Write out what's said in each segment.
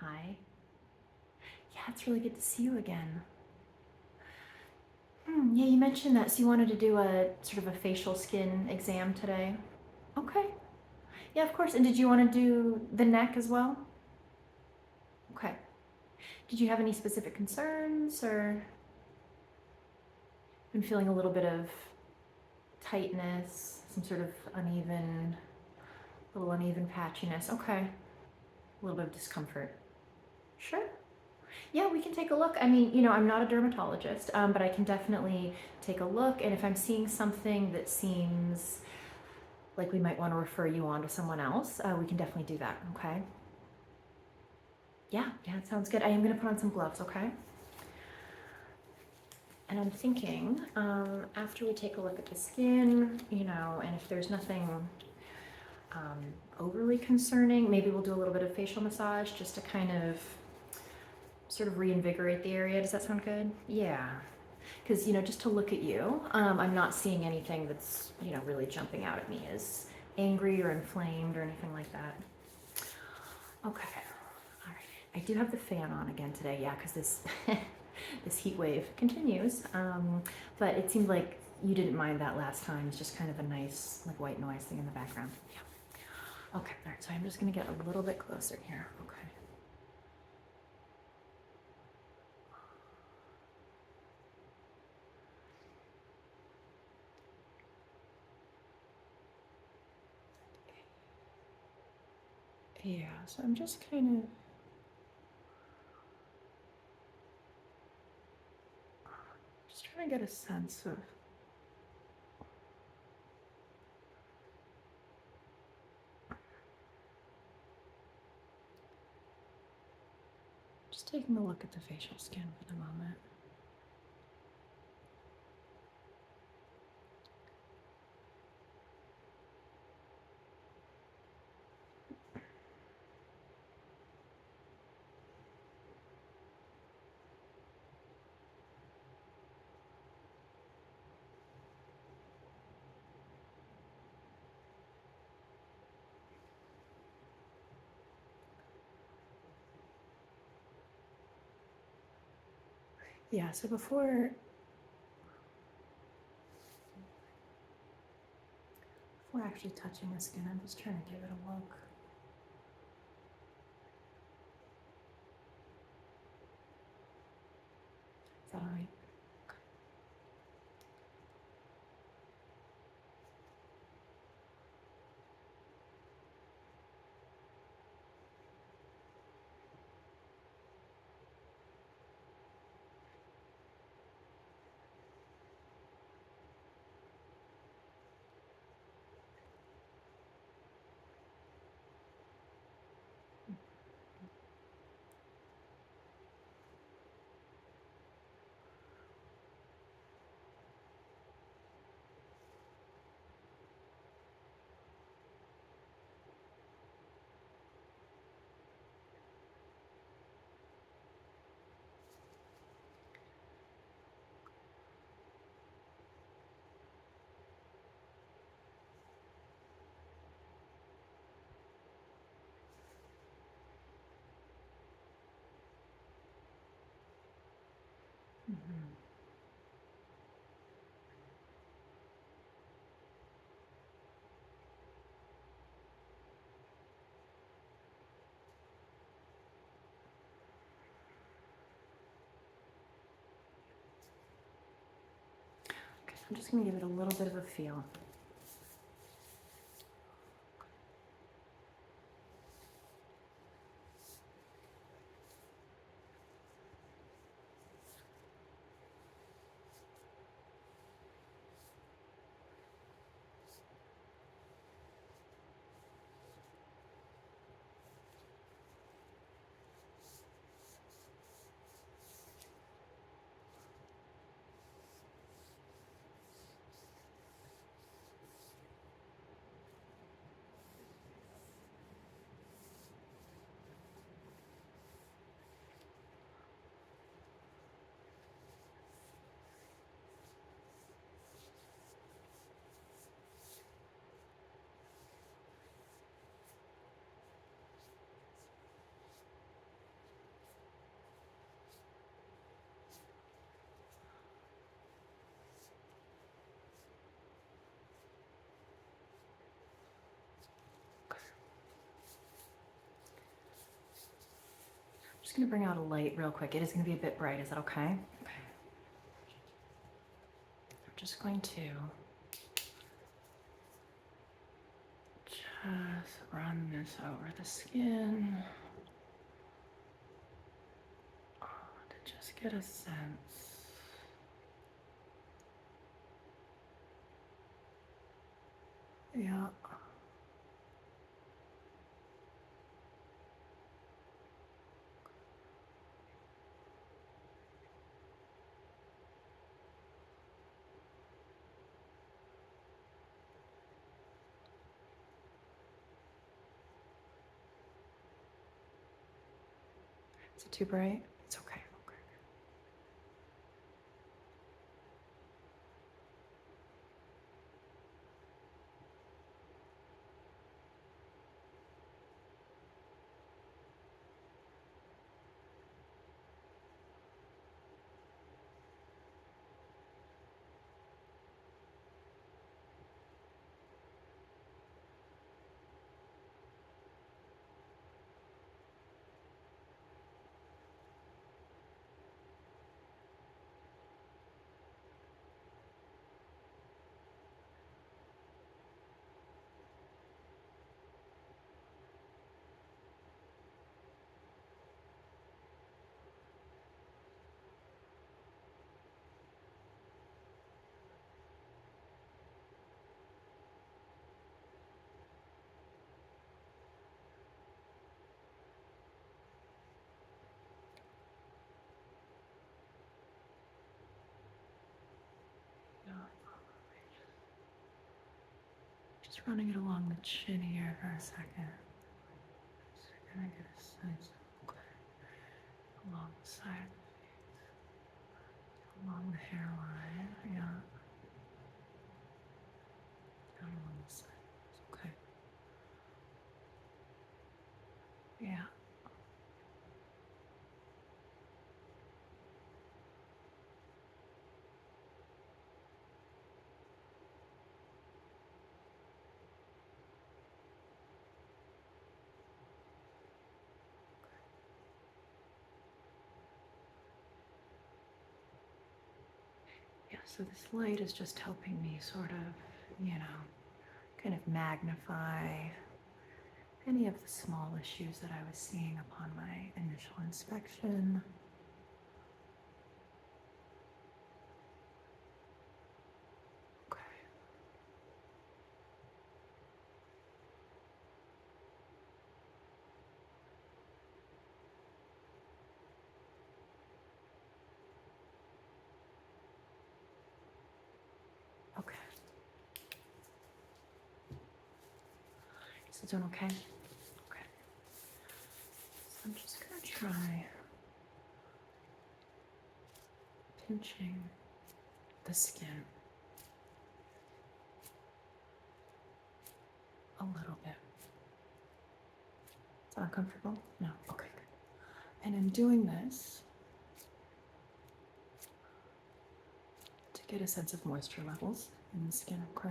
Hi. Yeah, it's really good to see you again. Yeah, you mentioned that, so you wanted to do a sort of a facial skin exam today. Okay. Yeah, of course. And did you want to do the neck as well? Okay. Did you have any specific concerns or been feeling a little bit of tightness, some sort of little uneven patchiness? Okay. A little bit of discomfort. Sure. Yeah, we can take a look. I mean, I'm not a dermatologist, but I can definitely take a look. And if I'm seeing something that seems like we might want to refer you on to someone else, we can definitely do that, okay? Yeah, it sounds good. I am going to put on some gloves, okay? And I'm thinking, after we take a look at the skin, and if there's nothing overly concerning, maybe we'll do a little bit of facial massage just to kind of sort of reinvigorate the area. Does that sound good? Yeah. Because, just to look at you, I'm not seeing anything that's, really jumping out at me as angry or inflamed or anything like that. Okay. All right. I do have the fan on again today, yeah, because this this heat wave continues. But it seemed like you didn't mind that last time. It's just kind of a nice, like, white noise thing in the background. Yeah. Okay. All right. So I'm just going to get a little bit closer here. Okay. Yeah, so I'm just kind of trying to get a sense of just taking a look at the facial skin for the moment. Yeah, so before actually touching the skin, I'm just trying to give it a look. Is that all right? Mm-hmm. Okay, I'm just going to give it a little bit of a feel. just gonna bring out a light real quick. It is gonna be a bit bright. Is that okay? Okay. I'm just going to just run this over the skin to just get a sense. Yeah. Is it too bright? It's okay. Okay. Yeah. Just running it along the chin here for a second. Just gonna get a sense along the side, along the hairline. Yeah. Down along the side. Okay. Yeah. Yeah, so this light is just helping me sort of, kind of magnify any of the small issues that I was seeing upon my initial inspection. Okay. Okay. Is it doing okay? Okay. So I'm just gonna try pinching the skin a little bit. Is that uncomfortable? No. Okay, good. And in doing this, to get a sense of moisture levels in the skin, okay?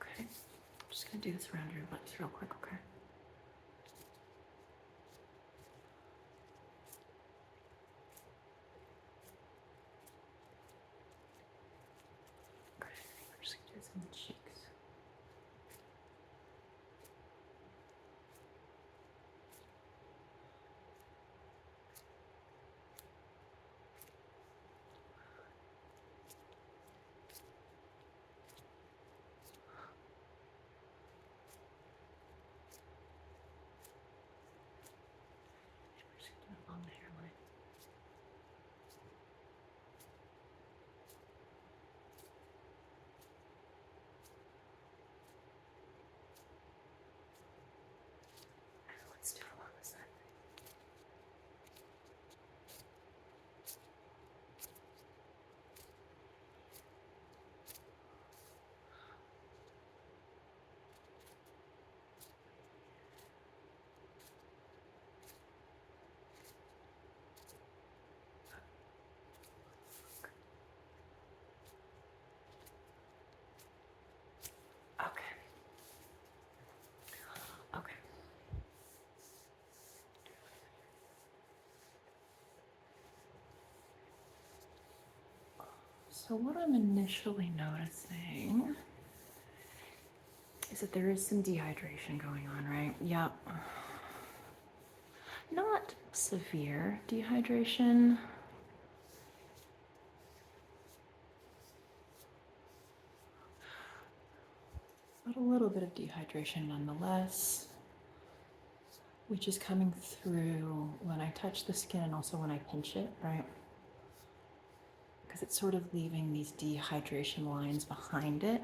Okay. I'm just gonna do this around your lips real quick, okay? Okay. I'm just gonna do this in the cheeks. So what I'm initially noticing is that there is some dehydration going on, right? Yep. Not severe dehydration. But a little bit of dehydration nonetheless, which is coming through when I touch the skin and also when I pinch it, right? Because it's sort of leaving these dehydration lines behind it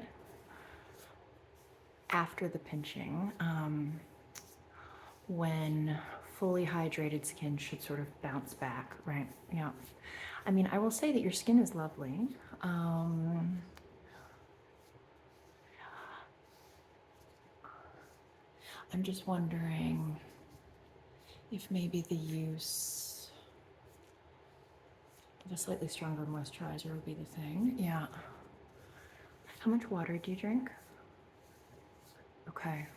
after the pinching, when fully hydrated skin should sort of bounce back, right? Yeah. I mean, I will say that your skin is lovely. I'm just wondering if maybe the use of a slightly stronger moisturizer would be the thing. Yeah. How much water do you drink? Okay.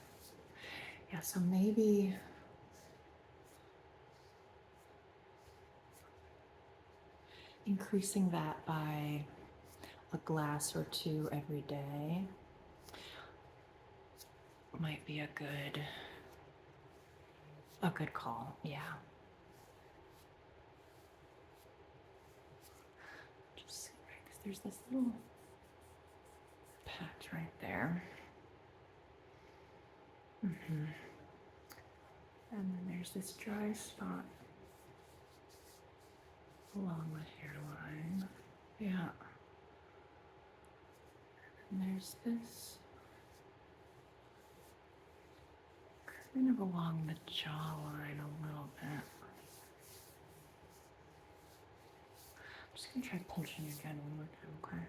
Yeah, so maybe increasing that by a glass or two every day might be a good call. Yeah. Just see, right, because there's this little patch right there. And then there's this dry spot along the hairline. Yeah. And there's this kind of along the jawline a little bit. I'm just gonna try pinching again one more time, okay?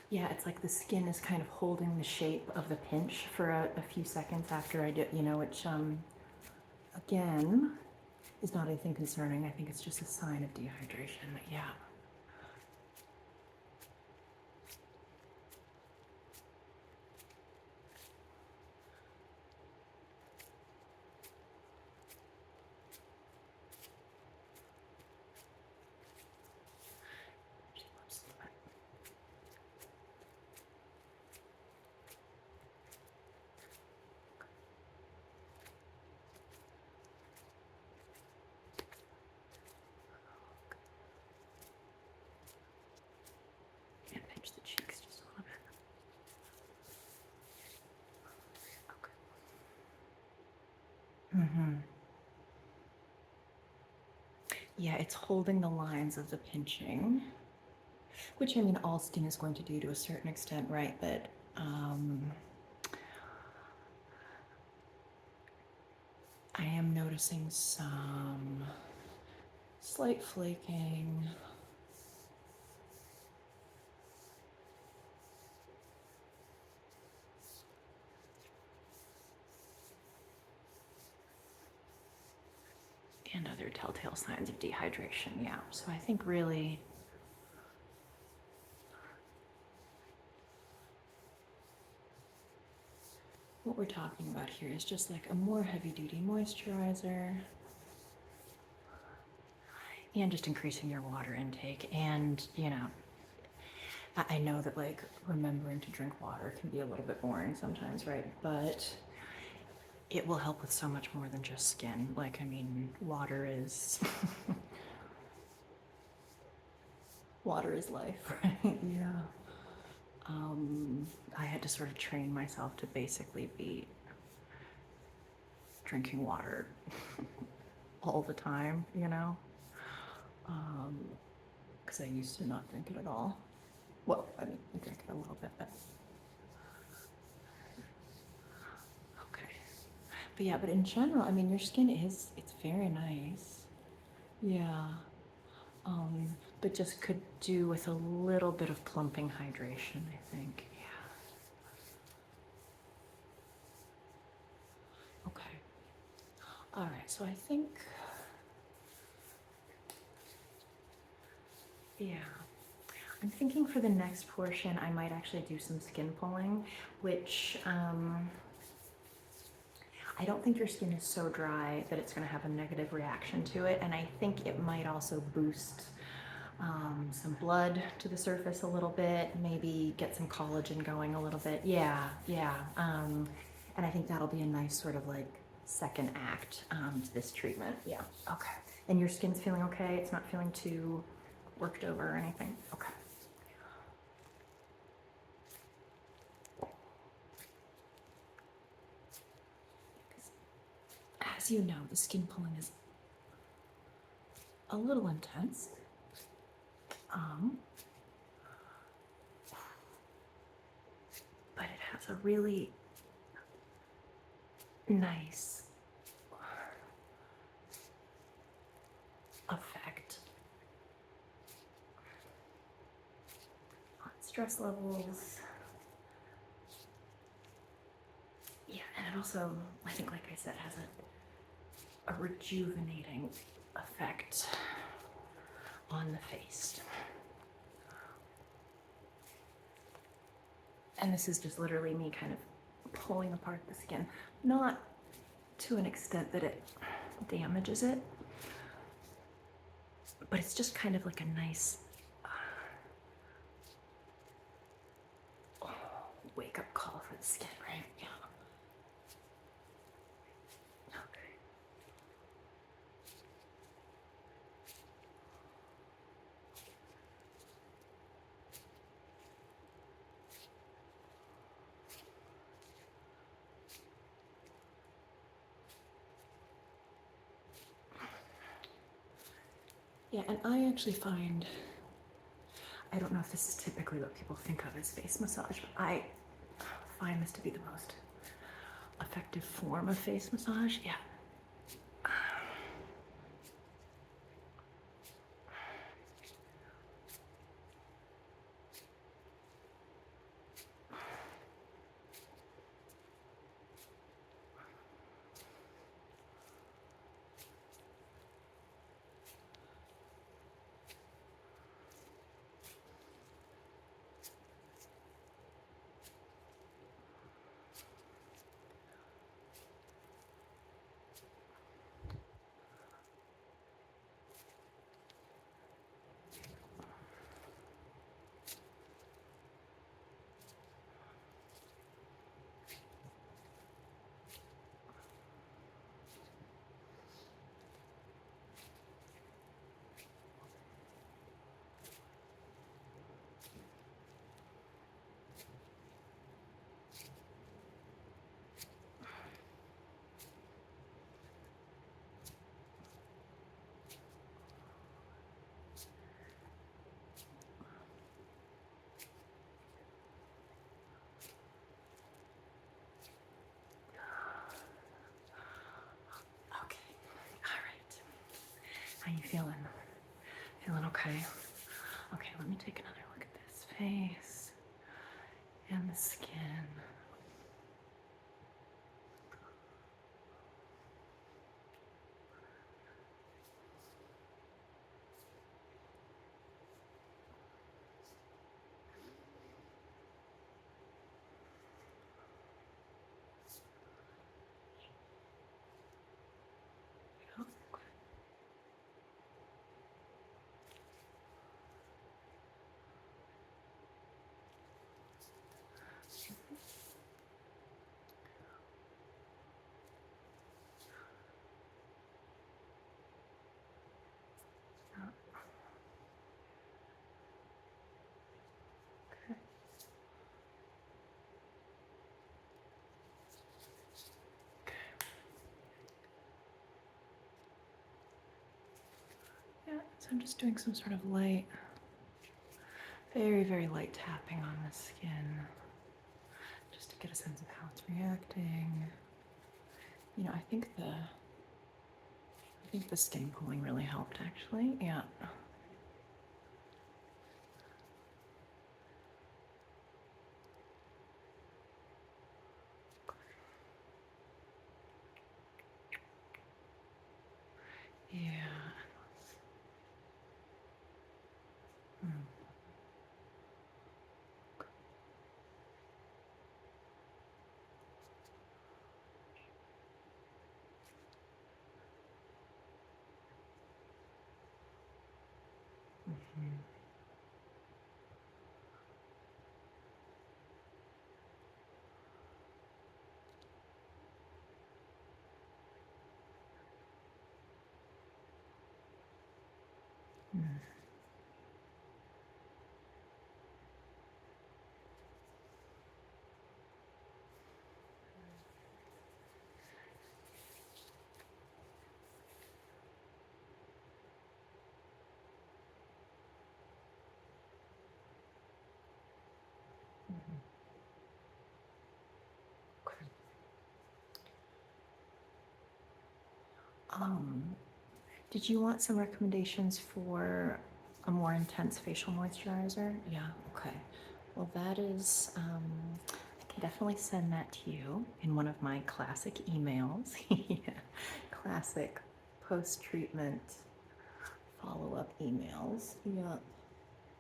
Yeah, it's like the skin is kind of holding the shape of the pinch for a few seconds after I do, you know, which again is not anything concerning. I think it's just a sign of dehydration. Yeah. And pinch the cheeks just a little bit. Okay. Yeah, it's holding the lines of the pinching, which I mean, all skin is going to do to a certain extent, right? But I am noticing some slight flaking. And other telltale signs of dehydration, yeah. So I think really what we're talking about here is just like a more heavy-duty moisturizer and just increasing your water intake. And, you know, I know that like remembering to drink water can be a little bit boring sometimes, right? But it will help with so much more than just skin. Like, I mean, water is water is life, right? Yeah. I had to sort of train myself to basically be drinking water all the time, you know? Because I used to not drink it at all. Well, I mean, I drink it a little bit, but okay. But yeah, but in general, I mean, your skin it's very nice. Yeah. But just could do with a little bit of plumping hydration, I think. Yeah. Okay. All right, so I think, yeah, I'm thinking for the next portion, I might actually do some skin pulling, which I don't think your skin is so dry that it's going to have a negative reaction to it. And I think it might also boost some blood to the surface a little bit, maybe get some collagen going a little bit. Yeah, yeah. And I think that'll be a nice sort of like second act to this treatment. Yeah, okay. And your skin's feeling okay? It's not feeling too worked over or anything? Okay. As you know, the skin pulling is a little intense. But it has a really nice effect on stress levels. Yeah, and it also, I think, like I said, has a rejuvenating effect on the face. And this is just literally me kind of pulling apart the skin, not to an extent that it damages it, but it's just kind of like a nice wake-up call for the skin, right? Yeah. Okay. Yeah, and I actually find, I don't know if this is typically what people think of as face massage, but I find this to be the most effective form of face massage. Yeah. How you feeling? Feeling okay? Okay, let me take another look at this face and the skin. Yeah, so I'm just doing some sort of light, very, very light tapping on the skin, just to get a sense of how it's reacting. You know, I think the skin pulling really helped, actually. Yeah. Yeah. Okay. Um, did you want some recommendations for a more intense facial moisturizer? Yeah, okay. Well, that is, I can definitely send that to you in one of my classic emails. Yeah, classic post-treatment follow-up emails. Yeah,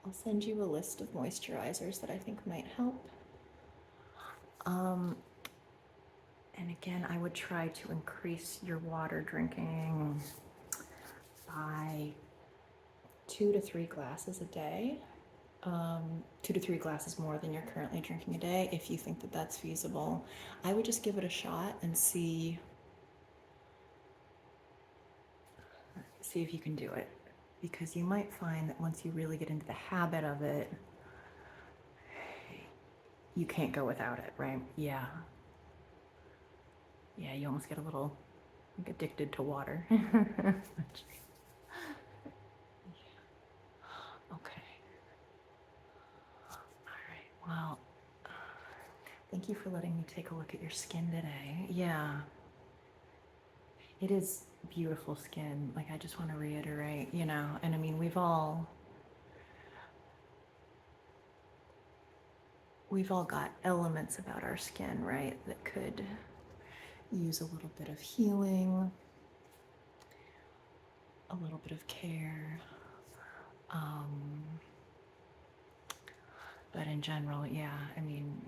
I'll send you a list of moisturizers that I think might help. Um, and again, I would try to increase your water drinking by 2 to 3 glasses a day. 2 to 3 glasses more than you're currently drinking a day, if you think that that's feasible. I would just give it a shot and see if you can do it, because you might find that once you really get into the habit of it, you can't go without it, right? Yeah. Yeah, you almost get a little like addicted to water. Okay. All right. Well, thank you for letting me take a look at your skin today. Yeah. It is beautiful skin. Like, I just want to reiterate, and I mean, we've all got elements about our skin, right, that could use a little bit of healing, a little bit of care. But in general, yeah, I mean,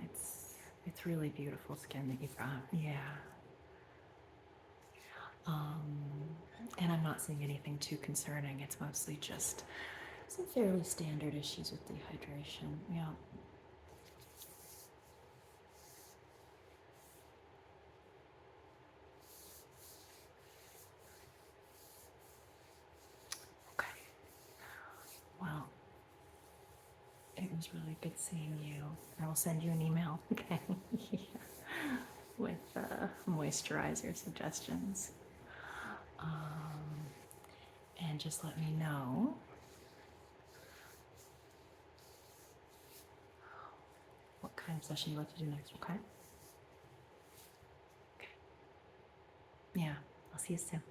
it's really beautiful skin that you've got. Yeah. And I'm not seeing anything too concerning. It's mostly just some fairly standard issues with dehydration. Yeah. Okay. Well, it was really good seeing you. I will send you an email, okay? Yeah. With moisturizer suggestions. And just let me know what kind of session you like to do next, okay? Okay. Yeah, I'll see you soon.